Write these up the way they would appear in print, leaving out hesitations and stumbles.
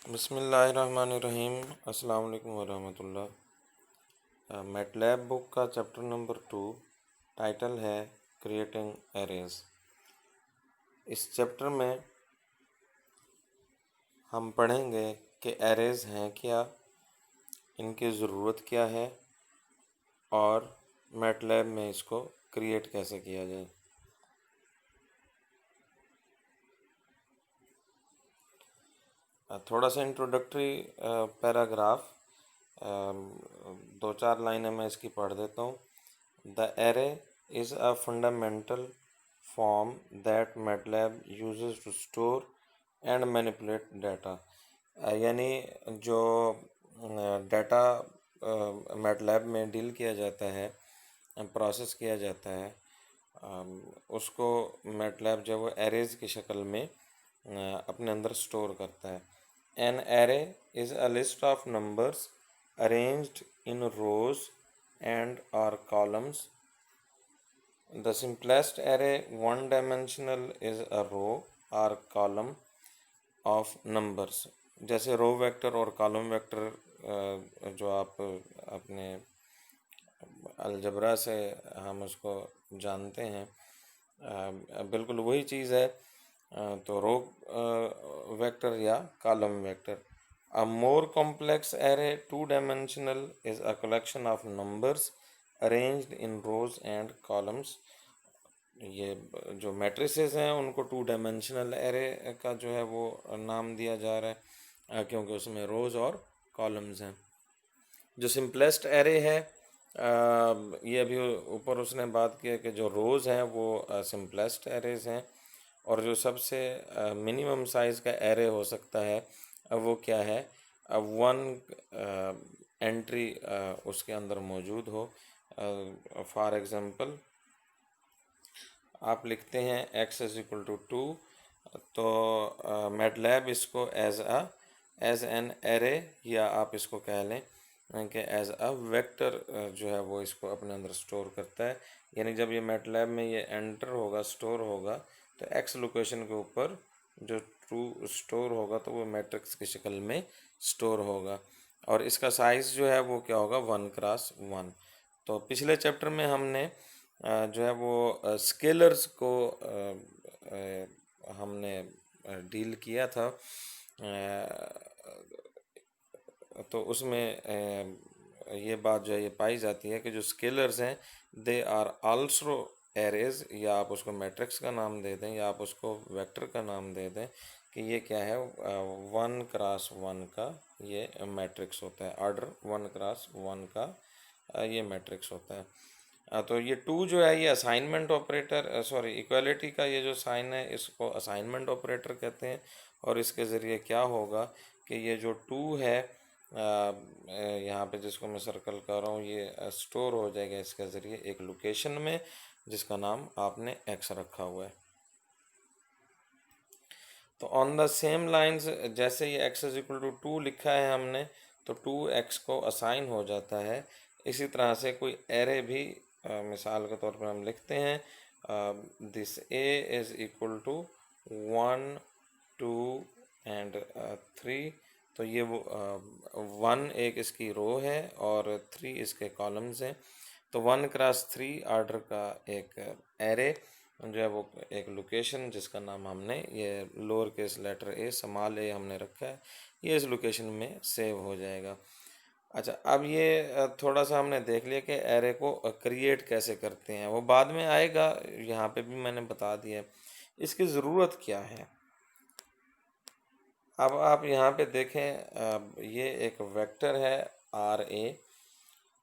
बिस्मिल्लाहिर्रहमानिर्रहीम। अस्सलाम वालेकुम वरहमतुल्लाह। मैटलैब बुक का चैप्टर नंबर 2 टाइटल है क्रिएटिंग एरेज। इस चैप्टर में हम पढ़ेंगे कि एरेज हैं क्या, इनकी ज़रूरत क्या है और मैटलैब में इसको क्रिएट कैसे किया जाए। थोड़ा सा इंट्रोडक्टरी पैराग्राफ, दो चार लाइनें मैं इसकी पढ़ देता हूँ। The array is a fundamental form that MATLAB uses to store and manipulate data। यानी जो डाटा MATLAB में डील किया जाता है, प्रोसेस किया जाता है, उसको MATLAB जो वो एरेज की शक्ल में अपने अंदर स्टोर करता है। An array is a list of numbers arranged in rows and और columns. The simplest array, one-dimensional, is a row or column of numbers। जैसे रो वेक्टर और कॉलम वेक्टर जो आप अपने अलजबरा से हम उसको जानते हैं, बिल्कुल वही चीज़ है। तो रो वेक्टर या column vector. A more complex array, two-dimensional, is a collection of numbers arranged in rows and columns। ये जो मैट्रिसेस हैं उनको टू डायमेंशनल एरे का जो है वो नाम दिया जा रहा है, क्योंकि उसमें रोज़ और कॉलम्स हैं। जो सिंपलेस्ट एरे है, ये अभी ऊपर उसने बात की है कि जो रोज़ हैं वो सिंपलेस्ट एरेज हैं, और जो सबसे मिनिमम साइज़ का एरे हो सकता है वो क्या है, वन एंट्री उसके अंदर मौजूद हो। फॉर एग्ज़ाम्पल आप लिखते हैं x इज़ इक्वल टू 2, तो मैटलैब इसको एज एन एरे, या आप इसको कह लें कि एज अ वेक्टर जो है वो इसको अपने अंदर स्टोर करता है। यानी जब ये मैटलैब में ये एंटर होगा, स्टोर होगा, तो x लोकेशन के ऊपर जो ट्रू स्टोर होगा तो वो मैट्रिक्स की शक्ल में स्टोर होगा, और इसका साइज़ जो है वो क्या होगा, 1x1। तो पिछले चैप्टर में हमने जो है वो स्केलर्स को हमने डील किया था। तो उसमें ये बात जो है ये पाई जाती है कि जो स्केलर्स हैं दे आर आल्सो एरेज, या आप उसको मैट्रिक्स का नाम दे दें या आप उसको वेक्टर का नाम दे दें, कि ये क्या है, 1x1 का ये मैट्रिक्स होता है। ऑर्डर 1x1 का ये मैट्रिक्स होता है। तो ये 2 जो है ये असाइनमेंट ऑपरेटर, सॉरी इक्वालिटी का ये जो साइन है इसको असाइनमेंट ऑपरेटर कहते हैं। और इसके ज़रिए क्या होगा कि ये जो 2 है यहाँ पे जिसको मैं सर्कल कर रहा हूँ, ये स्टोर हो जाएगा इसके ज़रिए एक लोकेशन में जिसका नाम आपने x रखा हुआ है। तो ऑन द सेम लाइंस, जैसे ये x इज इक्वल टू 2 लिखा है हमने, तो 2x को असाइन हो जाता है। इसी तरह से कोई एरे भी मिसाल के तौर पर हम लिखते हैं this a is equal to 1 2 and 3। तो ये वो 1 एक इसकी रो है और 3 इसके कॉलम्स हैं। तो 1x3 आर्डर का एक एरे जो है वो एक लोकेशन जिसका नाम हमने ये lower case letter A small A हमने रखा है, ये इस लोकेशन में सेव हो जाएगा। अच्छा, अब ये थोड़ा सा हमने देख लिया कि एरे को क्रिएट कैसे करते हैं, वो बाद में आएगा, यहाँ पे भी मैंने बता दिया है। इसकी ज़रूरत क्या है, अब आप यहाँ पे देखें, ये एक वेक्टर है आर ए,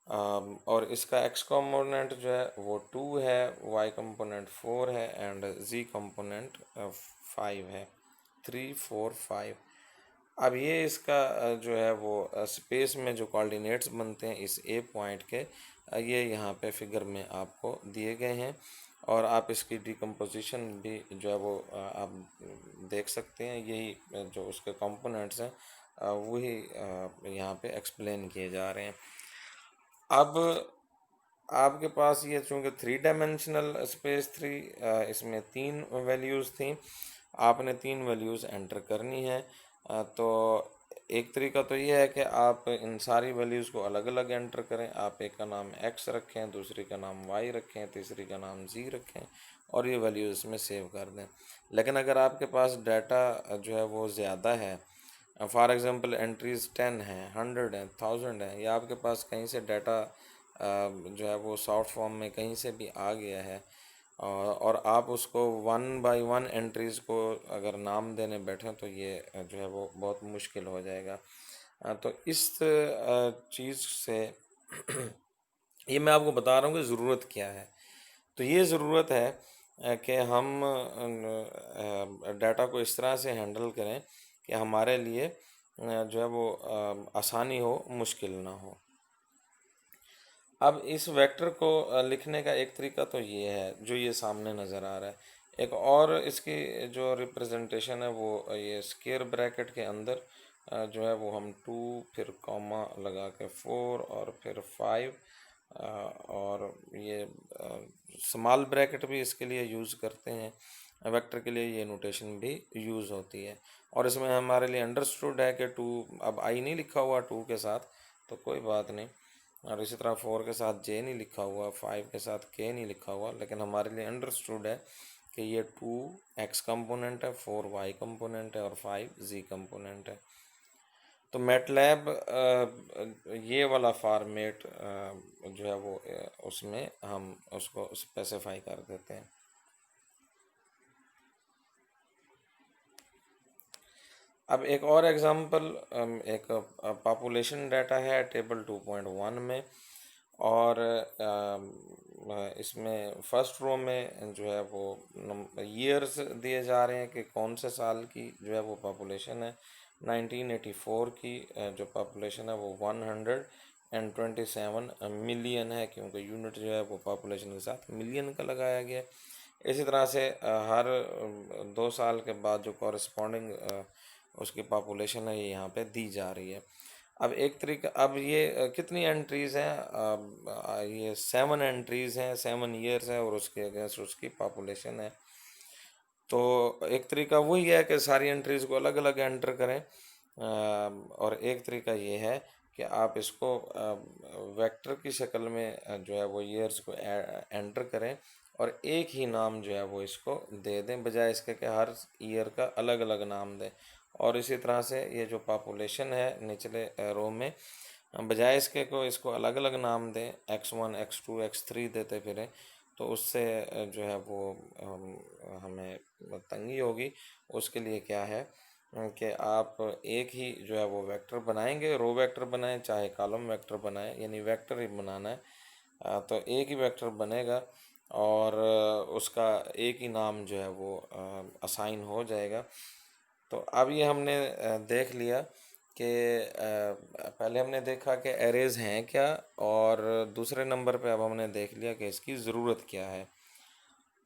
और इसका x कंपोनेंट जो है वो 2 है, y कंपोनेंट 4 है एंड z कंपोनेंट 5 है, 3 4 5। अब ये इसका जो है वो स्पेस में जो कोऑर्डिनेट्स बनते हैं इस ए पॉइंट के, ये यहाँ पे फिगर में आपको दिए गए हैं, और आप इसकी डिकम्पोजिशन भी जो है वो आप देख सकते हैं। यही जो उसके कंपोनेंट्स हैं वही यहाँ पे एक्सप्लेन किए जा रहे हैं। अब आपके पास ये चूँकि 3 डायमेंशनल स्पेस थी, इसमें 3 वैल्यूज़ थी, आपने 3 वैल्यूज़ एंटर करनी है। तो एक तरीका तो ये है कि आप इन सारी वैल्यूज़ को अलग अलग एंटर करें। आप एक का नाम x रखें, दूसरी का नाम y रखें, तीसरी का नाम z रखें और ये वैल्यूज़ इसमें सेव कर दें। लेकिन अगर आपके पास डाटा जो है वो ज़्यादा है, फॉर एग्ज़ाम्पल एंट्रीज़ 10 हैं, 100 हैं, 1000 हैं, या आपके पास कहीं से डाटा जो है वो सॉफ्ट फॉर्म में कहीं से भी आ गया है, और आप उसको वन बाय वन एंट्रीज़ को अगर नाम देने बैठें तो ये जो है वो बहुत मुश्किल हो जाएगा। तो इस चीज़ से ये मैं आपको बता रहा हूँ कि ज़रूरत क्या है। तो ये ज़रूरत है कि हम डाटा को इस तरह से हैंडल करें कि हमारे लिए जो है वो आसानी हो, मुश्किल ना हो। अब इस वेक्टर को लिखने का एक तरीका तो ये है जो ये सामने नज़र आ रहा है। एक और इसकी जो रिप्रेजेंटेशन है वो ये स्क्वायर ब्रैकेट के अंदर जो है वो हम 2 फिर कॉमा लगा के 4 और फिर 5 और ये स्मॉल ब्रैकेट भी इसके लिए यूज़ करते हैं। वेक्टर के लिए ये नोटेशन भी यूज़ होती है और इसमें हमारे लिए अंडरस्टूड है कि 2 अब आई नहीं लिखा हुआ 2 के साथ तो कोई बात नहीं, और इसी तरह 4 के साथ जे नहीं लिखा हुआ, 5 के साथ के नहीं लिखा हुआ, लेकिन हमारे लिए अंडरस्टूड है कि ये 2 एक्स कंपोनेंट है, 4 वाई कंपोनेंट है और 5 जी कंपोनेंट है। तो मैटलैब ये वाला फॉर्मेट जो है वो उसमें हम उसको स्पेसिफाई कर देते हैं। अब एक और एग्जांपल, एक पॉपुलेशन डाटा है टेबल 2.1 में, और इसमें फर्स्ट रो में जो है वो ईयर्स दिए जा रहे हैं कि कौन से साल की जो है वो पॉपुलेशन है। 1984 की जो पॉपुलेशन है वो 127 मिलियन है, क्योंकि यूनिट जो है वो पॉपुलेशन के साथ मिलियन का लगाया गया है। इसी तरह से हर 2 साल के बाद जो कॉरस्पॉन्डिंग उसकी पॉपुलेशन है ये यहाँ पे दी जा रही है। अब एक तरीका, अब ये कितनी एंट्रीज़ हैं, ये 7 एंट्रीज़ हैं, 7 ईयर्स हैं और उसके अगेंस्ट उसकी पॉपुलेशन है। तो एक तरीका वही है कि सारी एंट्रीज़ को अलग अलग एंटर करें, और एक तरीका ये है कि आप इसको वेक्टर की शक्ल में जो है वो ईयर्स को एंटर करें और एक ही नाम जो है वो इसको दे दें, बजाय इसके कि हर ईयर का अलग अलग नाम दें। और इसी तरह से ये जो पॉपुलेशन है निचले रो में, बजाय इसके को इसको अलग अलग नाम दें, x1 x2 x3 देते फिरें, तो उससे जो है वो हमें तंगी होगी। उसके लिए क्या है कि आप एक ही जो है वो वेक्टर बनाएंगे, रो वेक्टर बनाएं चाहे कॉलम वेक्टर बनाएं, यानी वेक्टर ही बनाना है। तो एक ही वेक्टर बनेगा और उसका एक ही नाम जो है वो असाइन हो जाएगा। तो अब ये हमने देख लिया कि पहले हमने देखा कि एरेज हैं क्या, और दूसरे नंबर पे अब हमने देख लिया कि इसकी ज़रूरत क्या है।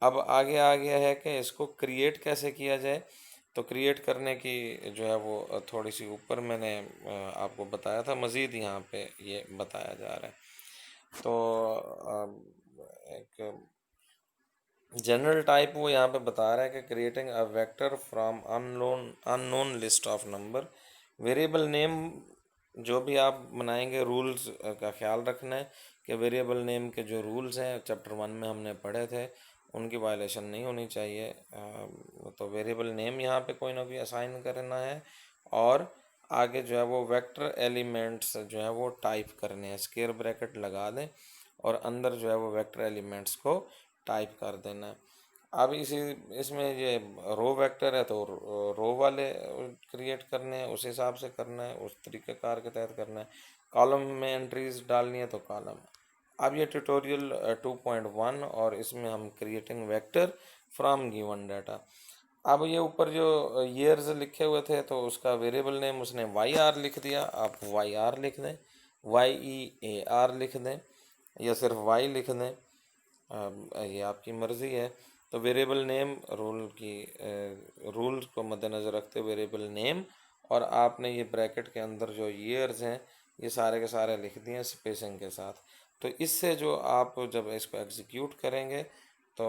अब आगे आ गया है कि इसको क्रिएट कैसे किया जाए। तो क्रिएट करने की जो है वो थोड़ी सी ऊपर मैंने आपको बताया था, मज़ीद यहाँ पे ये बताया जा रहा है। तो एक जनरल टाइप वो यहाँ पे बता रहा है कि creating a vector from unknown list of number. Variable name जो भी आप बनाएंगे, रूल्स का ख्याल रखना है कि वेरिएबल नेम के जो रूल्स हैं चैप्टर 1 में हमने पढ़े थे उनकी वायलेशन नहीं होनी चाहिए। तो वेरिएबल नेम यहाँ पे कोई ना कोई असाइन करना है, और आगे जो है वो वेक्टर एलिमेंट्स जो है वो टाइप करने हैं, स्क्वायर ब्रैकेट लगा दें और अंदर जो है वो वेक्टर एलिमेंट्स को टाइप कर देना है। अब इसमें ये रो वेक्टर है तो रो वाले क्रिएट करने हैं, उस हिसाब से करना है, उस तरीक़ेकार के तहत करना है। कॉलम में एंट्रीज डालनी है तो कॉलम। अब ये ट्यूटोरियल 2.1 और इसमें हम creating vector from given data. अब ये ऊपर जो ईयर्स लिखे हुए थे तो उसका वेरिएबल नेम उसने वाई आर लिख दिया, आप वाई आर लिख दें, YEAR लिख दें या सिर्फ वाई लिख दें, ये आपकी मर्ज़ी है। तो वेरिएबल नेम रूल्स को मद्देनज़र रखते हुए वेरिएबल नेम, और आपने ये ब्रैकेट के अंदर जो ईयर्स हैं ये सारे के सारे लिख दिए स्पेसिंग के साथ। तो इससे जो आप जब इसको एग्जीक्यूट करेंगे तो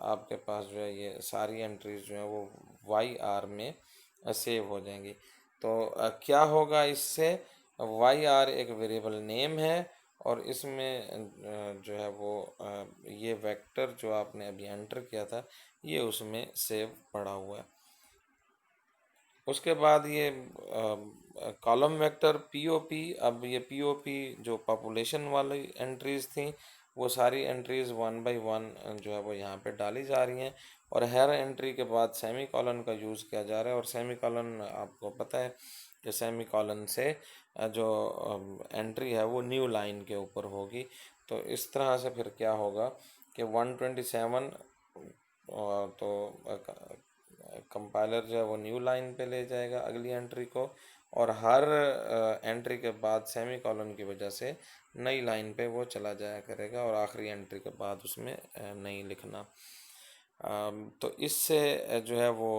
आपके पास जो है ये सारी एंट्रीज जो हैं वो YR में सेव हो जाएंगी। तो क्या होगा इससे, वाई आर एक वेरिएबल नेम है और इसमें जो है वो ये वेक्टर जो आपने अभी एंटर किया था ये उसमें सेव पड़ा हुआ है। उसके बाद ये कॉलम वेक्टर पीओपी, अब ये पीओपी जो पॉपुलेशन वाली एंट्रीज थी वो सारी एंट्रीज वन बाय वन जो है वो यहाँ पे डाली जा रही हैं और हर एंट्री के बाद सेमी कॉलन का यूज़ किया जा रहा है। और सेमी कॉलन आपको पता है कि सेमी कॉलन से जो एंट्री है वो न्यू लाइन के ऊपर होगी। तो इस तरह से फिर क्या होगा कि 127 तो कंपाइलर जो है वो न्यू लाइन पे ले जाएगा अगली एंट्री को और हर एंट्री के बाद सेमी कॉलन की वजह से नई लाइन पे वो चला जाया करेगा और आखिरी एंट्री के बाद उसमें नहीं लिखना। तो इससे जो है वो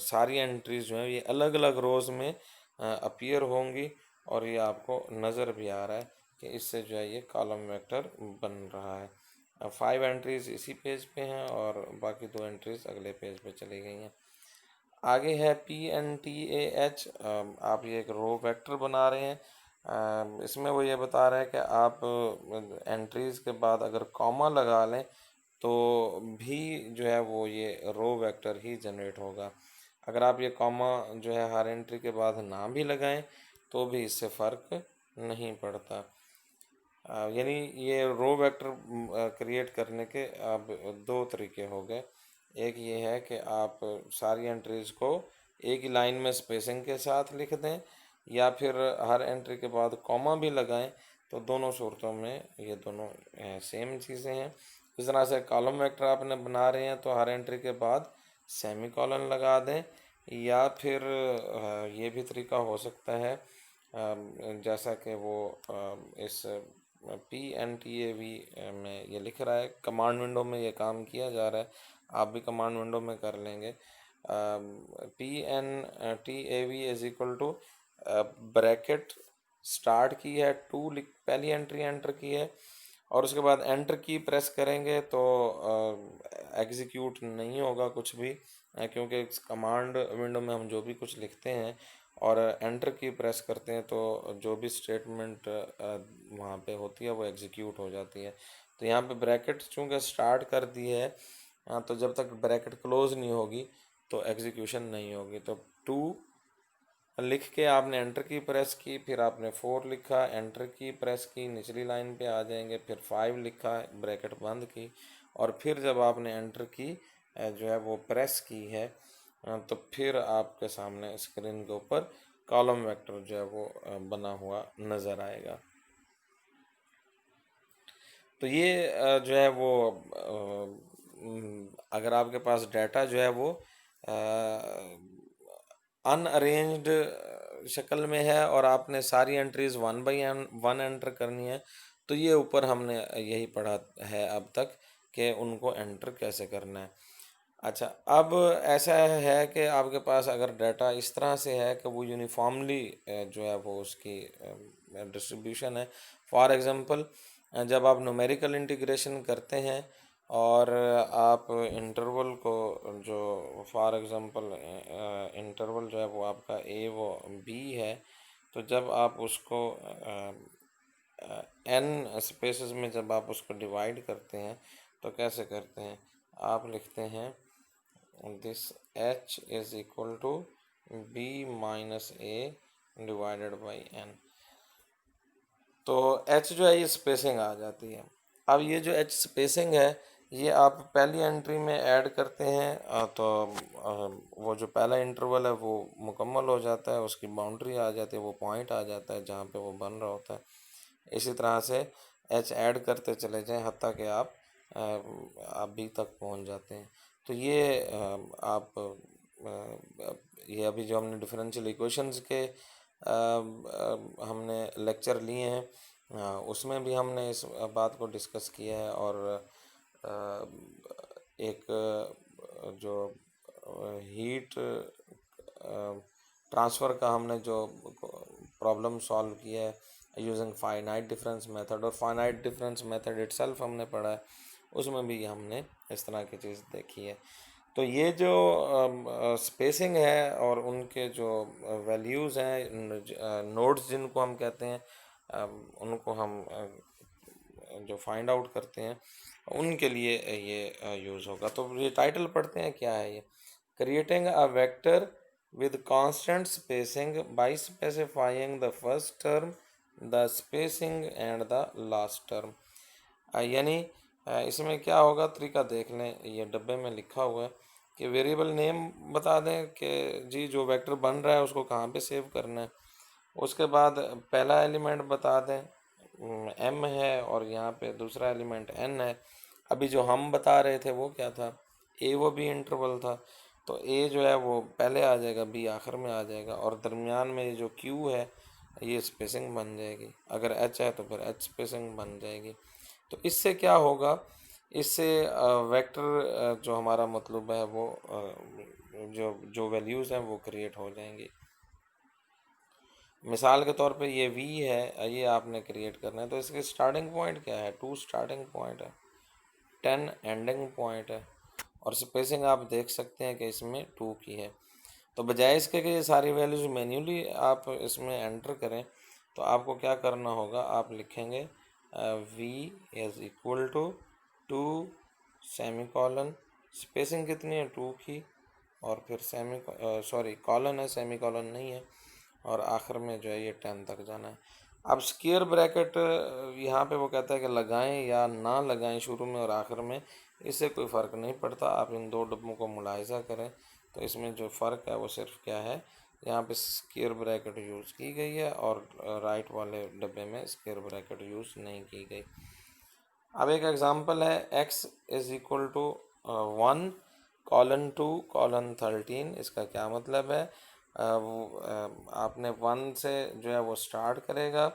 सारी एंट्रीज जो है ये अलग अलग रोज़ में अपीयर होंगी और ये आपको नज़र भी आ रहा है कि इससे जो है ये कॉलम वेक्टर बन रहा है। 5 एंट्रीज इसी पेज पे हैं और बाकी 2 एंट्रीज अगले पेज पे चली गई हैं। आगे है PNTAH, आप ये एक रो वेक्टर बना रहे हैं। इसमें वो ये बता रहा है कि आप एंट्रीज के बाद अगर कॉमा लगा लें तो भी जो है वो ये रो वेक्टर ही जनरेट होगा। अगर आप ये कॉमा जो है हर एंट्री के बाद ना भी लगाएं तो भी इससे फ़र्क नहीं पड़ता। यानी ये रो वेक्टर क्रिएट करने के अब 2 तरीके हो गए। एक ये है कि आप सारी एंट्रीज को एक ही लाइन में स्पेसिंग के साथ लिख दें या फिर हर एंट्री के बाद कॉमा भी लगाएं। तो दोनों सूरतों में ये दोनों सेम चीज़ें हैं। इस तरह से कॉलम वेक्टर आपने बना रहे हैं तो हर एंट्री के बाद सेमी कॉलन लगा दें या फिर ये भी तरीका हो सकता है जैसा कि वो इस PNTAV में ये लिख रहा है, कमांड विंडो में ये काम किया जा रहा है, आप भी कमांड विंडो में कर लेंगे। PNTAV is equal to bracket start की है 2 पहली एंट्री एंटर की है और उसके बाद एंटर की प्रेस करेंगे तो एग्जीक्यूट नहीं होगा कुछ भी क्योंकि कमांड विंडो में हम जो भी कुछ लिखते हैं और एंटर की प्रेस करते हैं तो जो भी स्टेटमेंट वहाँ पे होती है वो एग्जीक्यूट हो जाती है। तो यहाँ पे ब्रैकेट चूँकि स्टार्ट कर दी है तो जब तक ब्रैकेट क्लोज नहीं होगी तो एग्जीक्यूशन नहीं होगी। तो 2 लिख के आपने एंटर की प्रेस की, फिर आपने 4 लिखा, एंटर की प्रेस की, निचली लाइन पे आ जाएंगे, फिर 5 लिखा, ब्रैकेट बंद की और फिर जब आपने एंटर की जो है वो प्रेस की है तो फिर आपके सामने स्क्रीन के ऊपर कॉलम वेक्टर जो है वो बना हुआ नज़र आएगा। तो ये जो है वो अगर आपके पास डाटा जो है वो अनअरेंज्ड शक्ल में है और आपने सारी एंट्रीज 1 बाय 1 एंटर करनी है तो ये ऊपर हमने यही पढ़ा है अब तक कि उनको एंटर कैसे करना है। अच्छा, अब ऐसा है कि आपके पास अगर डाटा इस तरह से है कि वो यूनिफॉर्मली जो है वो उसकी डिस्ट्रीब्यूशन है। फॉर एग्जांपल जब आप न्यूमेरिकल इंटीग्रेशन करते हैं और आप इंटरवल को जो फॉर एग्जांपल इंटरवल जो है वो आपका ए वो बी है तो जब आप उसको n स्पेसेस में जब आप उसको डिवाइड करते हैं तो कैसे करते हैं, आप लिखते हैं this h is equal to b minus a divided by n। तो h जो है ये स्पेसिंग आ जाती है। अब ये जो h स्पेसिंग है ये आप पहली एंट्री में ऐड करते हैं तो वो जो पहला इंटरवल है वो मुकम्मल हो जाता है, उसकी बाउंड्री आ जाती है, वो पॉइंट आ जाता है जहाँ पे वो बन रहा होता है। इसी तरह से h ऐड करते चले जाएं हत्ता कि आप b तक पहुँच जाते हैं। तो ये आप ये अभी जो हमने डिफरेंशियल इक्वेशंस के हमने लेक्चर लिए हैं उसमें भी हमने इस बात को डिस्कस किया है और एक जो हीट ट्रांसफ़र का हमने जो प्रॉब्लम सॉल्व किया है यूजिंग फाइनाइट डिफरेंस मेथड और फाइनाइट डिफरेंस मेथड इटसेल्फ हमने पढ़ा है, उसमें भी हमने इस तरह की चीज़ देखी है। तो ये जो स्पेसिंग है और उनके जो वैल्यूज़ हैं, नोड्स जिनको हम कहते हैं, उनको हम जो फाइंड आउट करते हैं उनके लिए ये यूज़ होगा। तो ये टाइटल पढ़ते हैं, क्या है ये? Creating a vector with constant spacing by specifying the first term, the spacing and the last term. यानी इसमें क्या होगा, तरीका देख लें, ये डब्बे में लिखा हुआ है कि वेरिएबल नेम बता दें कि जी जो वेक्टर बन रहा है उसको कहाँ पे सेव करना है। उसके बाद पहला एलिमेंट बता दें m है और यहाँ पे दूसरा एलिमेंट n है। अभी जो हम बता रहे थे वो क्या था, a वो भी इंटरवल था, तो a जो है वो पहले आ जाएगा, b आखिर में आ जाएगा, और दरमियान में जो q है ये स्पेसिंग बन जाएगी। अगर h है तो फिर h स्पेसिंग बन जाएगी। तो इससे क्या होगा, इससे वेक्टर जो हमारा मतलब है वो जो जो वैल्यूज़ हैं वो क्रिएट हो जाएंगी। मिसाल के तौर पे ये v है, ये आपने क्रिएट करना है, तो इसके स्टार्टिंग पॉइंट क्या है, 2 स्टार्टिंग पॉइंट है, 10 एंडिंग पॉइंट है, और स्पेसिंग आप देख सकते हैं कि इसमें 2 की है। तो बजाय इसके कि ये सारी वैल्यूज़ मैन्युअली आप इसमें एंटर करें, तो आपको क्या करना होगा, आप लिखेंगे v is equal to 2 semicolon, spacing कितनी है 2 की, और फिर कॉलन है, सेमी कॉलन नहीं है, और आखिर में जो है ये 10 तक जाना है। अब स्क्वायर ब्रैकेट यहाँ पे वो कहता है कि लगाएं या ना लगाएं शुरू में और आखिर में, इससे कोई फ़र्क नहीं पड़ता। आप इन दो डब्बों को मुलाहिजा करें तो इसमें जो फ़र्क है वो सिर्फ क्या है, यहाँ पे स्क्वायर ब्रैकेट यूज़ की गई है और राइट वाले डब्बे में स्क्वायर ब्रैकेट यूज़ नहीं की गई। अब एक एग्जांपल है, x is equal to 1 colon 2 colon 13। इसका क्या मतलब है, आपने 1 से जो है वो स्टार्ट करेगा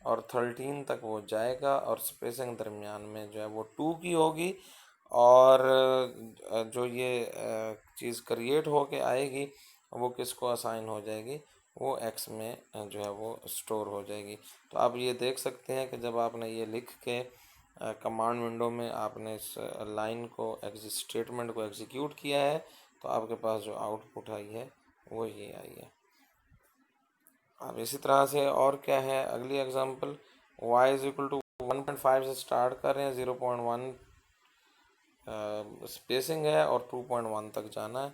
और 13 तक वो जाएगा, और स्पेसिंग दरमियान में जो है वो 2 की होगी, और जो ये चीज़ क्रिएट होके आएगी वो किसको असाइन हो जाएगी, वो x में जो है वो स्टोर हो जाएगी। तो आप ये देख सकते हैं कि जब आपने ये लिख के कमांड विंडो में आपने इस लाइन को स्टेटमेंट को एग्जीक्यूट किया है, तो आपके पास जो आउटपुट आई है वो ये आई है। अब इसी तरह से और क्या है, अगली example, y is equal to 1.5 से स्टार्ट कर रहे हैं, 0.1 स्पेसिंग है और 2.1 तक जाना है,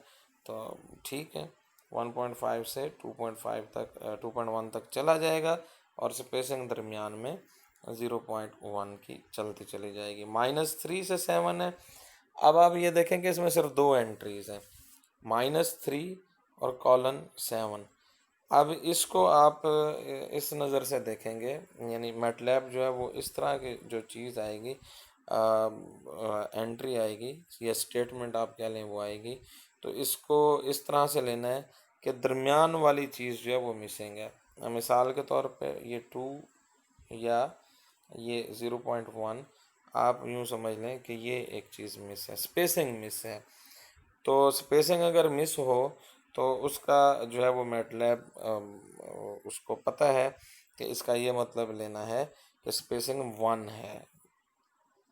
तो ठीक है, 1.5 से 2.5 तक 2.1 तक चला जाएगा, और स्पेसिंग दरमियान में 0.1 की चलती चली जाएगी। -3 से 7 है। अब आप ये देखें कि इसमें सिर्फ 2 एंट्रीज हैं, -3 और कॉलन 7। अब इसको आप इस नज़र से देखेंगे, यानी मैटलैब जो है वो इस तरह की जो चीज़ आएगी, एंट्री आएगी या स्टेटमेंट आप कह लें वो आएगी, तो इसको इस तरह से लेना है कि दरमियान वाली चीज़ जो है वो मिसिंग है। मिसाल के तौर पे ये 2 या ये 0.1, आप यूँ समझ लें कि ये एक चीज़ मिस है, स्पेसिंग मिस है। तो स्पेसिंग अगर मिस हो तो उसका जो है वो मैटलैब उसको पता है कि इसका ये मतलब लेना है कि स्पेसिंग 1 है,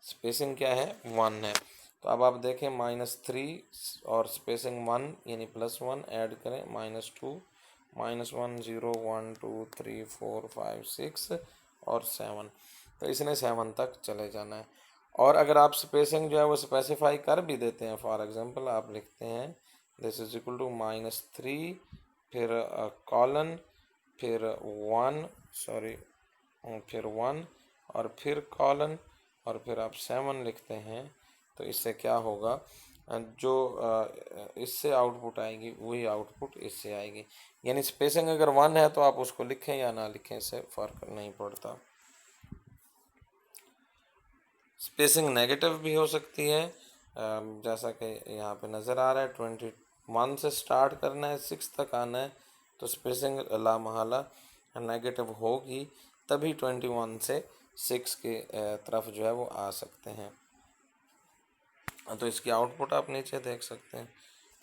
स्पेसिंग क्या है 1 है। तो अब आप देखें -3 और स्पेसिंग 1 यानी +1 ऐड करें, -2 -1 0 1 2 3 4 5 6 और 7, तो इसने 7 तक चले जाना है। और अगर आप स्पेसिंग जो है वो स्पेसिफाई कर भी देते हैं, फॉर एग्जांपल आप लिखते हैं दिस इज इक्वल टू -3 फिर कॉलन फिर 1 फिर 1 और फिर कॉलन और फिर आप 7 लिखते हैं, तो इससे क्या होगा, जो इससे आउटपुट आएगी वही आउटपुट इससे आएगी। यानी स्पेसिंग अगर 1 है तो आप उसको लिखें या ना लिखें, इससे फ़र्क नहीं पड़ता। स्पेसिंग नेगेटिव भी हो सकती है, जैसा कि यहाँ पे नज़र आ रहा है, 21 से स्टार्ट करना है, 6 तक आना है, तो स्पेसिंग लामहला नेगेटिव होगी, तभी 21 से 6 के तरफ जो है वो आ सकते हैं। तो इसकी आउटपुट आप नीचे देख सकते हैं,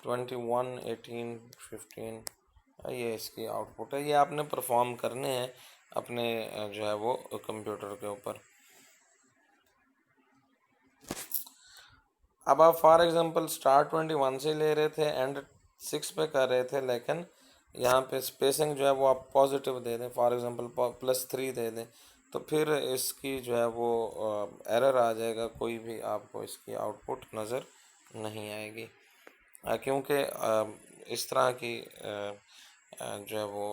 21 18 15, ये इसकी आउटपुट है। ये आपने परफॉर्म करने हैं अपने जो है वो कंप्यूटर के ऊपर। अब आप फॉर एग्जांपल स्टार्ट 21 से ले रहे थे, एंड 6 पे कर रहे थे, लेकिन यहाँ पे स्पेसिंग जो है वो आप पॉजिटिव दे दें, फॉर एग्जांपल +3 दे दें, तो फिर इसकी जो है वो एरर आ जाएगा, कोई भी आपको इसकी आउटपुट नज़र नहीं आएगी, क्योंकि इस तरह की जो है वो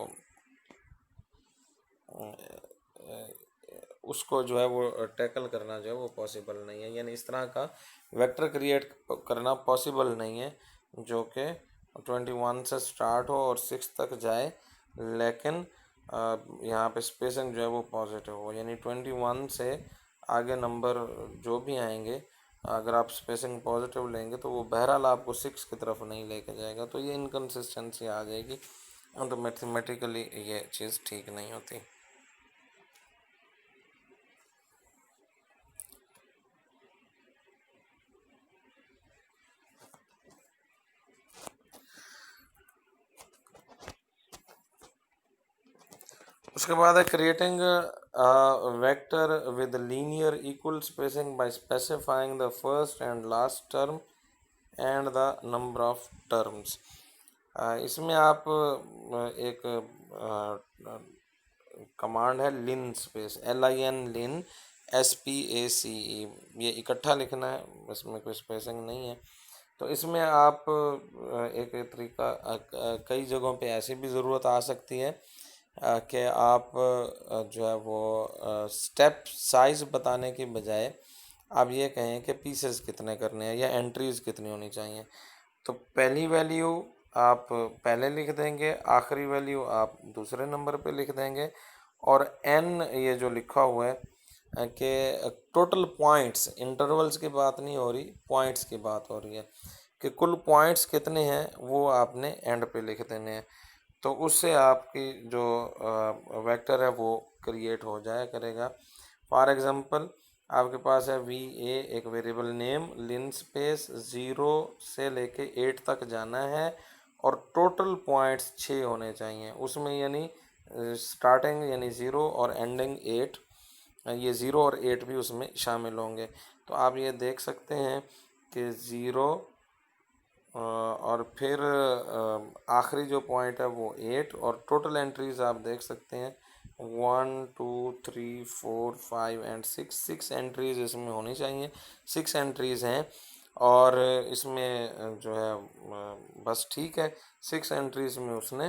उसको जो है वो टैकल करना जो है वो पॉसिबल नहीं है, यानी इस तरह का वेक्टर क्रिएट करना पॉसिबल नहीं है जो कि 21 से स्टार्ट हो और 6 तक जाए, लेकिन यहाँ पे स्पेसिंग जो है वो पॉजिटिव हो, यानी 21 से आगे नंबर जो भी आएंगे अगर आप स्पेसिंग पॉजिटिव लेंगे तो वो बहरहाल आपको 6 की तरफ नहीं लेके जाएगा, तो ये इनकन्सिस्टेंसी आ जाएगी, तो मैथमेटिकली ये चीज़ ठीक नहीं होती। उसके बाद है creating vector with linear equal spacing by specifying the first and last term and the number of terms. इसमें आप एक कमांड है lin space, LIN lin SPACE, ये इकट्ठा लिखना है, इसमें कोई स्पेसिंग नहीं है। तो इसमें आप एक तरीका कई जगहों पे ऐसी भी ज़रूरत आ सकती है कि आप जो है वो स्टेप साइज बताने के बजाय आप ये कहें कि पीसेस कितने करने हैं या एंट्रीज कितनी होनी चाहिए। तो पहली वैल्यू आप पहले लिख देंगे, आखिरी वैल्यू आप दूसरे नंबर पे लिख देंगे, और n ये जो लिखा हुआ है कि टोटल पॉइंट्स, इंटरवल्स की बात नहीं हो रही, पॉइंट्स की बात हो रही है कि कुल पॉइंट्स कितने हैं वो आपने एंड पे लिख देने हैं, तो उससे आपकी जो वेक्टर है वो क्रिएट हो जाया करेगा। फॉर एग्जांपल आपके पास है VA, एक वेरिएबल नेम, लिन स्पेस 0 से लेके 8 तक जाना है और टोटल पॉइंट्स 6 होने चाहिए उसमें, यानी स्टार्टिंग यानी 0 और एंडिंग 8, ये 0 और 8 भी उसमें शामिल होंगे। तो आप ये देख सकते हैं कि 0 और फिर आखिरी जो पॉइंट है वो 8, और टोटल एंट्रीज आप देख सकते हैं 1 2 3 4 5 एंड 6 एंट्रीज इसमें होनी चाहिए, 6 एंट्रीज हैं, और इसमें जो है बस ठीक है, 6 एंट्रीज में उसने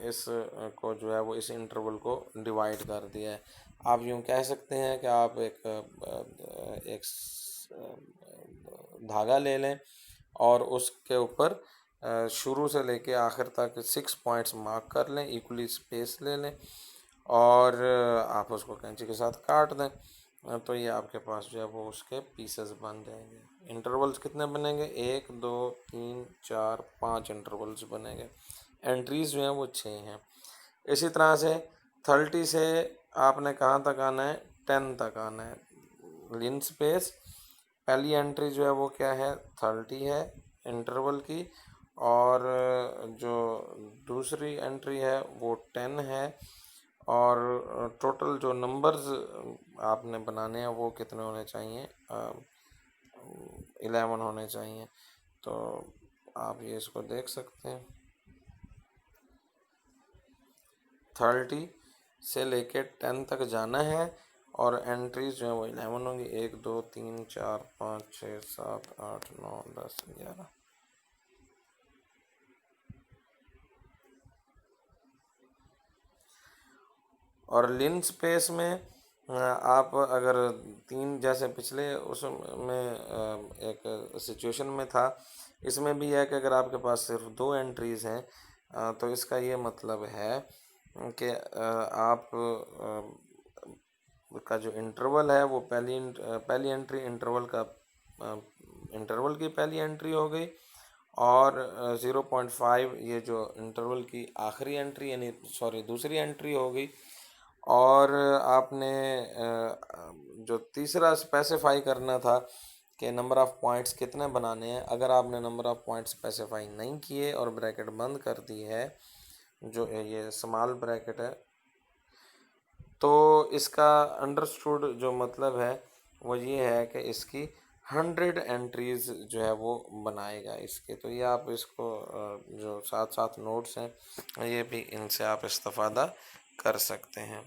इस को जो है वो इस इंटरवल को डिवाइड कर दिया है। आप यूँ कह सकते हैं कि आप एक धागा ले लें और उसके ऊपर शुरू से लेके आखिर तक 6 पॉइंट्स मार्क कर लें, इक्वली स्पेस ले लें, और आप उसको कैंची के साथ काट दें, तो ये आपके पास जो है वो उसके पीसेस बन जाएंगे। इंटरवल्स कितने बनेंगे? 1 2 3 4 5 इंटरवल्स बनेंगे। एंट्रीज जो हैं वो 6 हैं। इसी तरह से 30 से आपने कहाँ तक आना है? 10 तक आना है। लिन स्पेस पहली एंट्री जो है वो क्या है? 30 है इंटरवल की, और जो दूसरी एंट्री है वो 10 है, और टोटल जो नंबर्स आपने बनाने हैं वो कितने होने चाहिए? 11 होने चाहिए। तो आप ये इसको देख सकते हैं, 30 से लेके 10 तक जाना है और एंट्रीज जो है वो 11 होंगी, 1 2 3 4 5 6 7 8 9 10 11। और लिन स्पेस में आप अगर 3 जैसे पिछले उसमें एक सिचुएशन में था, इसमें भी है कि अगर आपके पास सिर्फ 2 एंट्रीज हैं तो इसका ये मतलब है कि आप का जो इंटरवल है वो पहली एंट्री इंटरवल की पहली एंट्री हो गई, और 0.5 ये जो इंटरवल की आखिरी एंट्री यानी सॉरी दूसरी एंट्री हो गई, और आपने जो तीसरा स्पेसिफाई करना था कि नंबर ऑफ़ पॉइंट्स कितने बनाने हैं, अगर आपने नंबर ऑफ़ पॉइंट्स स्पेसिफाई नहीं किए और ब्रैकेट बंद कर दी है, जो ये स्मॉल ब्रैकेट है, तो इसका अंडरस्टूड जो मतलब है वो ये है कि इसकी 100 एंट्रीज जो है वो बनाएगा इसके। तो ये आप इसको जो साथ साथ नोट्स हैं ये भी इनसे आप इस्तेफादा कर सकते हैं।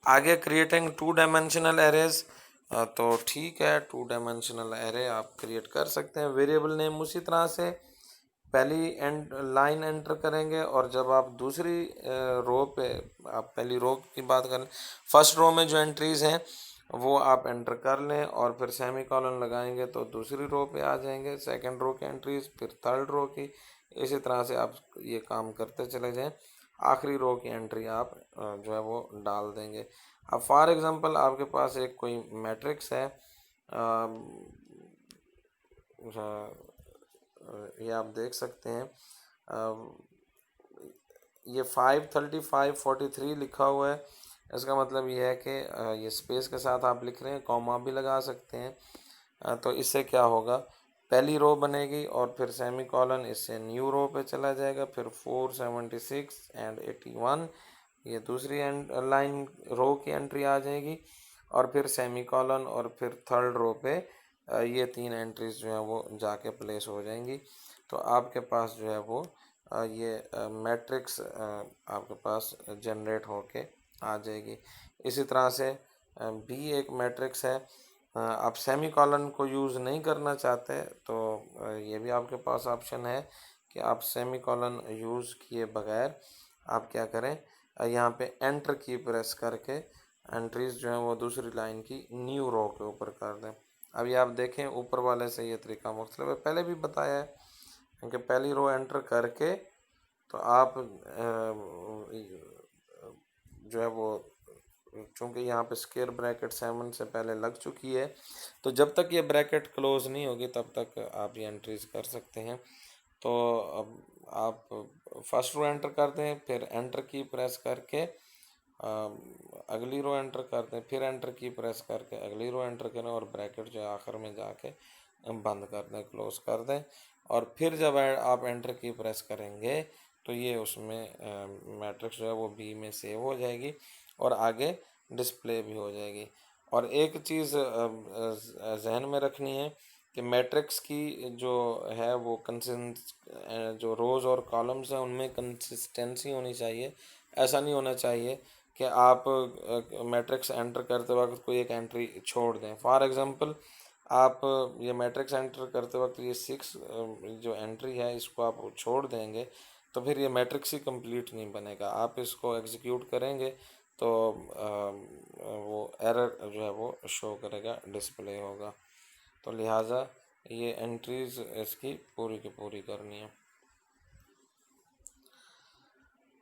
आगे क्रिएटिंग 2 डायमेंशनल एरेज, तो ठीक है 2 डायमेंशनल एरे आप क्रिएट कर सकते हैं। वेरिएबल नेम उसी तरह से पहली लाइन एंटर करेंगे और जब आप दूसरी रो पे, आप पहली रो की बात करें, फर्स्ट रो में जो एंट्रीज हैं वो आप एंटर कर लें और फिर सेमी कॉलन लगाएंगे तो दूसरी रो पे आ जाएंगे सेकंड रो की एंट्रीज, फिर थर्ड रो की। इसी तरह से आप ये काम करते चले जाएं, आखिरी रो की एंट्री आप जो है वो डाल देंगे। अब फॉर एग्जांपल आपके पास एक कोई मैट्रिक्स है, ये आप देख सकते हैं, ये 53543 लिखा हुआ है। इसका मतलब ये है कि ये स्पेस के साथ आप लिख रहे हैं, कॉमा भी लगा सकते हैं। तो इससे क्या होगा, पहली रो बनेगी और फिर सेमी कॉलन, इससे न्यू रो पे चला जाएगा, फिर 476 एंड 81 ये दूसरी लाइन रो की एंट्री आ जाएगी और फिर सेमी कॉलन और फिर थर्ड रो पे ये 3 एंट्रीज जो है वो जाके प्लेस हो जाएंगी। तो आपके पास जो है वो ये मैट्रिक्स आपके पास जनरेट होके आ जाएगी। इसी तरह से भी एक मैट्रिक्स है, आप सेमी कॉलन को यूज़ नहीं करना चाहते तो ये भी आपके पास ऑप्शन है कि आप सेमी कॉलन यूज़ किए बगैर आप क्या करें, यहाँ पे एंटर की प्रेस करके एंट्रीज जो हैं वो दूसरी लाइन की न्यू रो के ऊपर कर दें। अभी आप देखें ऊपर वाले से ये तरीका मुख्तलिफ है, पहले भी बताया है, क्योंकि पहली रो एंटर करके तो आप जो है वो, चूँकि यहाँ पे स्क्वायर ब्रैकेट 7 से पहले लग चुकी है, तो जब तक ये ब्रैकेट क्लोज नहीं होगी तब तक आप ये एंट्रीज कर सकते हैं। तो अब आप फर्स्ट रो एंटर कर दें, फिर एंटर की प्रेस करके अगली रो एंटर कर दें, फिर एंटर की प्रेस करके अगली रो एंटर करें और ब्रैकेट जो है आखिर में जाके बंद कर दें, क्लोज कर दें। और फिर जब आप एंटर की प्रेस करेंगे तो ये उसमें मैट्रिक्स जो है वो बी में सेव हो जाएगी और आगे डिस्प्ले भी हो जाएगी। और एक चीज़ जहन में रखनी है कि मैट्रिक्स की जो है वो जो रोज़ और कॉलम्स हैं उनमें कंसिस्टेंसी होनी चाहिए। ऐसा नहीं होना चाहिए कि आप मैट्रिक्स एंटर करते वक्त कोई एक एंट्री छोड़ दें। फॉर एग्ज़ाम्पल आप ये मैट्रिक्स एंटर करते वक्त ये 6 जो एंट्री है इसको आप छोड़ देंगे तो फिर ये मैट्रिक्स ही कंप्लीट नहीं बनेगा। आप इसको एग्जीक्यूट करेंगे तो वो एरर जो है वो शो करेगा, डिस्प्ले होगा। तो लिहाजा ये एंट्रीज इसकी पूरी की पूरी करनी है।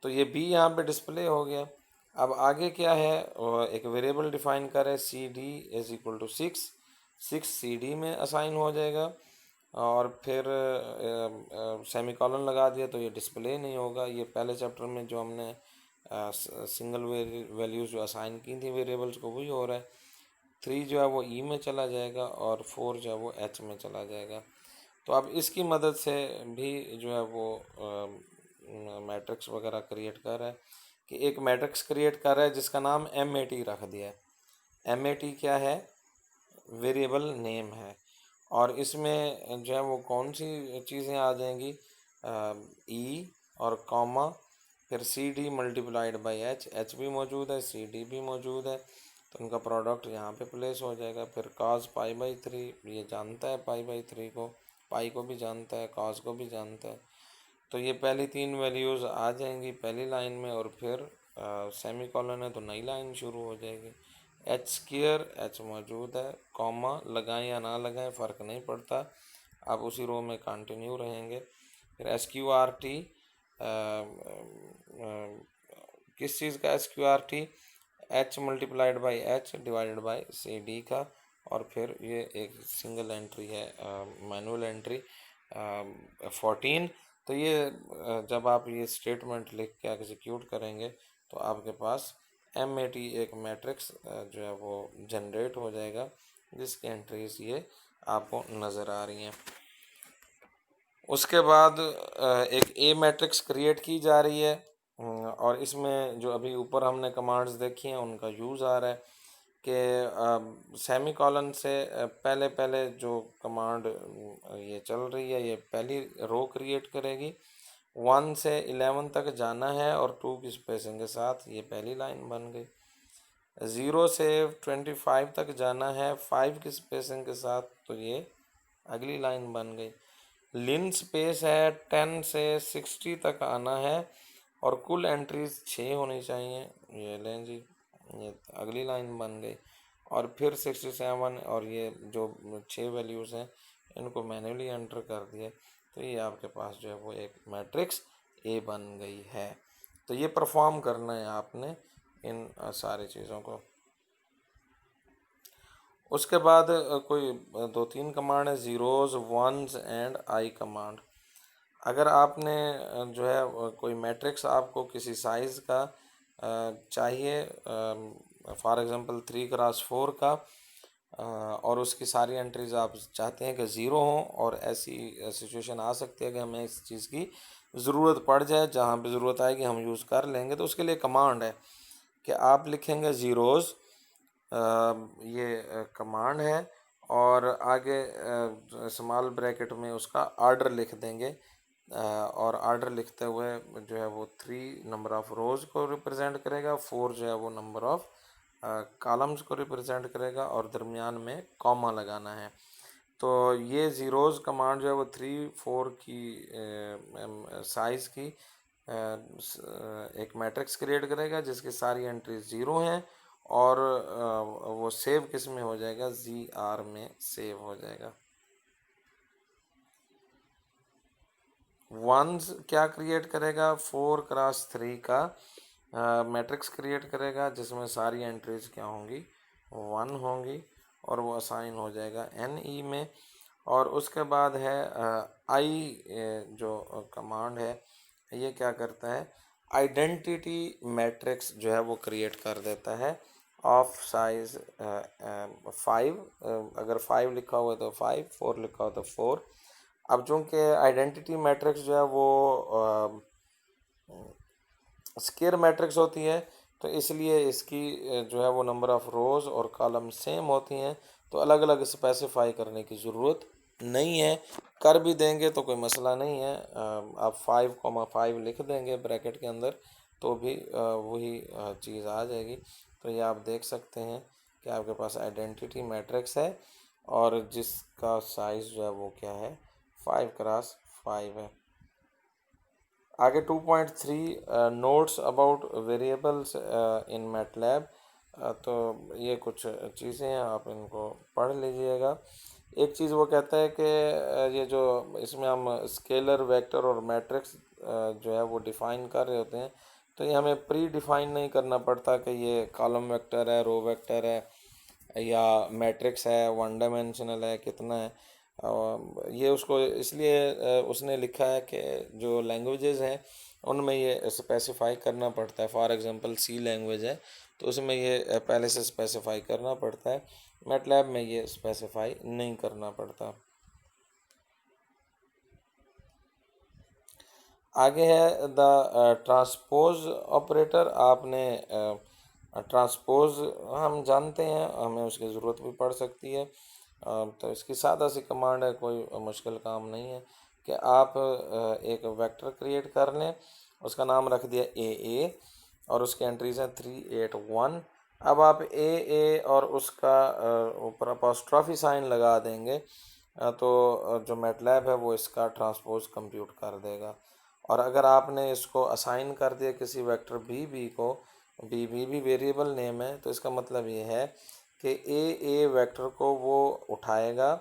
तो ये बी यहाँ पे डिस्प्ले हो गया। अब आगे क्या है, एक वेरिएबल डिफाइन करें C D is equal to 6 C D में असाइन हो जाएगा और फिर सेमी कॉलन लगा दिया तो ये डिस्प्ले नहीं होगा। ये पहले चैप्टर में जो हमने सिंगल वैल्यूज़ जो असाइन की थी वेरिएबल्स को वही हो रहा है। 3 जो है वो ई में चला जाएगा और 4 जो है वो एच में चला जाएगा। तो अब इसकी मदद से भी जो है वो मैट्रिक्स वगैरह क्रिएट कर रहा है कि एक मैट्रिक्स क्रिएट कर रहा है जिसका नाम MAT रख दिया है। MAT क्या है, वेरिएबल नेम है। और इसमें जो है वो कौन सी चीज़ें आ जाएंगी, ई और कॉमा, फिर C D multiplied by H, H भी मौजूद है सी डी भी मौजूद है तो उनका प्रोडक्ट यहाँ पे प्लेस हो जाएगा। फिर cos π/3, ये जानता है π/3 को, पाई को भी जानता है, cos को भी जानता है। तो ये पहली 3 वैल्यूज़ आ जाएंगी पहली लाइन में और फिर सेमी कॉलन है तो नई लाइन शुरू हो जाएगी। एच स्क्वायर, एच मौजूद है, कॉमा लगाएं या ना लगाएं फ़र्क नहीं पड़ता, आप उसी रो में कंटिन्यू रहेंगे। फिर SQRT, किस चीज़ का SQRT, H multiplied by H divided by C D का। और फिर ये एक सिंगल एंट्री है, मैनुअल एंट्री 14। तो ये जब आप ये स्टेटमेंट लिख के एग्जीक्यूट करेंगे तो आपके पास MAT एक मैट्रिक्स जो है वो जनरेट हो जाएगा जिसकी एंट्रीज ये आपको नज़र आ रही हैं। उसके बाद एक A मैट्रिक्स क्रिएट की जा रही है और इसमें जो अभी ऊपर हमने कमांड्स देखी हैं उनका यूज़ आ रहा है। कि सेमी कॉलन से पहले पहले जो कमांड ये चल रही है ये पहली रो क्रिएट करेगी। 1 से 11 तक जाना है और 2 की स्पेसिंग के साथ, ये पहली लाइन बन गई। 0 से 25 तक जाना है 5 की स्पेसिंग के साथ, तो ये अगली लाइन बन गई। लिन स्पेस है 10 से 60 तक आना है और कुल एंट्रीज 6 होनी चाहिए, ये लें जी, ये अगली लाइन बन गई। और फिर 67 और ये जो 6 वैल्यूज़ हैं इनको मैन्युअली एंटर कर दिए, तो ये आपके पास जो है वो एक मैट्रिक्स ए बन गई है। तो ये परफॉर्म करना है आपने इन सारी चीज़ों को। उसके बाद कोई 2-3 कमांड है, zeros, ones and eye command. अगर आपने जो है कोई मैट्रिक्स आपको किसी साइज़ का चाहिए, फॉर एग्ज़ाम्पल 3x4 का, और उसकी सारी एंट्रीज आप चाहते हैं कि ज़ीरो हों, और ऐसी सिचुएशन आ सकती है कि हमें इस चीज़ की ज़रूरत पड़ जाए, जहाँ पे ज़रूरत आएगी हम यूज़ कर लेंगे, तो उसके लिए कमांड है कि आप लिखेंगे ज़ीरोज़, ये कमांड है, और आगे स्मॉल ब्रैकेट में उसका आर्डर लिख देंगे, और आर्डर लिखते हुए जो है वो 3 नंबर ऑफ़ रोज़ को रिप्रेजेंट करेगा, 4 जो है वो नंबर ऑफ़ कॉलम्स को रिप्रेजेंट करेगा, और दरमियान में कॉमा लगाना है। तो ये ज़ीरोज़ कमांड जो है वो 3-4 की साइज़ की एक मैट्रिक्स क्रिएट करेगा जिसकी सारी एंट्री 0 हैं, और वो सेव किस में हो जाएगा, ZR में सेव हो जाएगा। वंस क्या क्रिएट करेगा, 4x3 का मैट्रिक्स क्रिएट करेगा जिसमें सारी एंट्रीज क्या होंगी, 1 होंगी, और वो असाइन हो जाएगा NE में। और उसके बाद है आई जो कमांड है, ये क्या करता है, आइडेंटिटी मैट्रिक्स जो है वो क्रिएट कर देता है ऑफ साइज 5। अगर 5 लिखा हुआ है तो 5, 4 लिखा हुआ तो 4। अब चूंकि आइडेंटिटी मैट्रिक्स जो है वो स्केयर मैट्रिक्स होती है, तो इसलिए इसकी जो है वो नंबर ऑफ़ रोज़ और कॉलम सेम होती हैं, तो अलग अलग स्पेसिफाई करने की ज़रूरत नहीं है। कर भी देंगे तो कोई मसला नहीं है, आप 5,5 लिख देंगे ब्रैकेट के अंदर तो भी वही चीज़ आ जाएगी। तो ये आप देख सकते हैं कि आपके पास आइडेंटिटी मैट्रिक्स है और जिसका साइज़ जो है वो क्या है, 5x5 है। आगे 2.3 notes about variables in MATLAB. तो ये कुछ चीज़ें हैं, आप इनको पढ़ लीजिएगा। एक चीज़ वो कहता है कि ये जो इसमें हम स्केलर, वेक्टर और मैट्रिक्स जो है वो डिफ़ाइन कर रहे होते हैं, तो ये हमें प्री डिफ़ाइन नहीं करना पड़ता कि ये कॉलम वेक्टर है, रो वेक्टर है, या मैट्रिक्स है, 1 डायमेंशनल है, कितना है। ये उसको इसलिए उसने लिखा है कि जो लैंग्वेजेस हैं उनमें ये स्पेसिफाई करना पड़ता है। फॉर एग्जांपल सी लैंग्वेज है तो उसमें ये पहले से स्पेसिफाई करना पड़ता है, मैटलैब में ये स्पेसिफाई नहीं करना पड़ता। आगे है द ट्रांसपोज ऑपरेटर। आपने ट्रांसपोज हम जानते हैं, हमें उसकी ज़रूरत भी पड़ सकती है, तो इसकी सादा सी कमांड है, कोई मुश्किल काम नहीं है कि आप एक वेक्टर क्रिएट कर लें, उसका नाम रख दिया AA और उसकी एंट्रीज हैं 381। अब आप AA और उसका ऊपर अपॉस्ट्रॉफी साइन लगा देंगे, तो जो मैटलैब है वो इसका ट्रांसपोज कंप्यूट कर देगा। और अगर आपने इसको असाइन कर दिया किसी वेक्टर BB को, BB भी वेरिएबल नेम है, तो इसका मतलब ये है कि AA वेक्टर को वो उठाएगा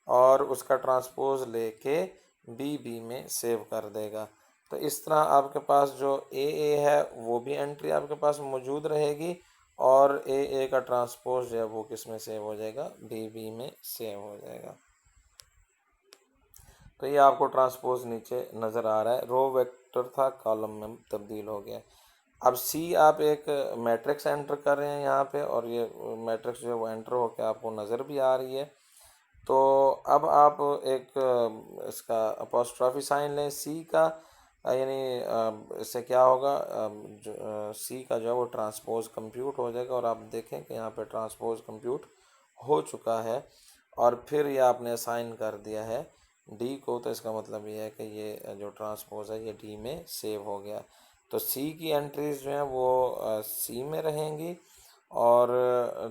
और उसका ट्रांसपोज लेके BB में सेव कर देगा। तो इस तरह आपके पास जो AA है वो भी एंट्री आपके पास मौजूद रहेगी, और AA का ट्रांसपोज जो है वो किस में सेव हो जाएगा, BB में सेव हो जाएगा। तो ये आपको ट्रांसपोज नीचे नज़र आ रहा है, रो वेक्टर था कॉलम में तब्दील हो गया। अब सी आप एक मैट्रिक्स एंटर कर रहे हैं यहाँ पे, और ये मैट्रिक्स जो है वो एंटर होकर आपको नज़र भी आ रही है। तो अब आप एक इसका अपॉस्ट्रॉफी साइन लें सी का, यानी इससे क्या होगा, जो सी का जो है वो ट्रांसपोज कंप्यूट हो जाएगा, और आप देखें कि यहाँ पे ट्रांसपोज कंप्यूट हो चुका है, और फिर ये आपने असाइन कर दिया है डी को, तो इसका मतलब ये है कि ये जो ट्रांसपोज है ये डी में सेव हो गया। तो सी की एंट्रीज जो हैं वो सी में रहेंगी, और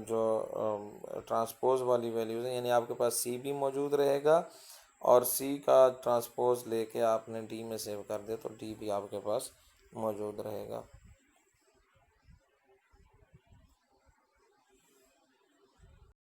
जो ट्रांसपोज वाली वैल्यूज़ हैं, यानी आपके पास सी भी मौजूद रहेगा, और सी का ट्रांसपोज लेके आपने डी में सेव कर दिया तो डी भी आपके पास मौजूद रहेगा।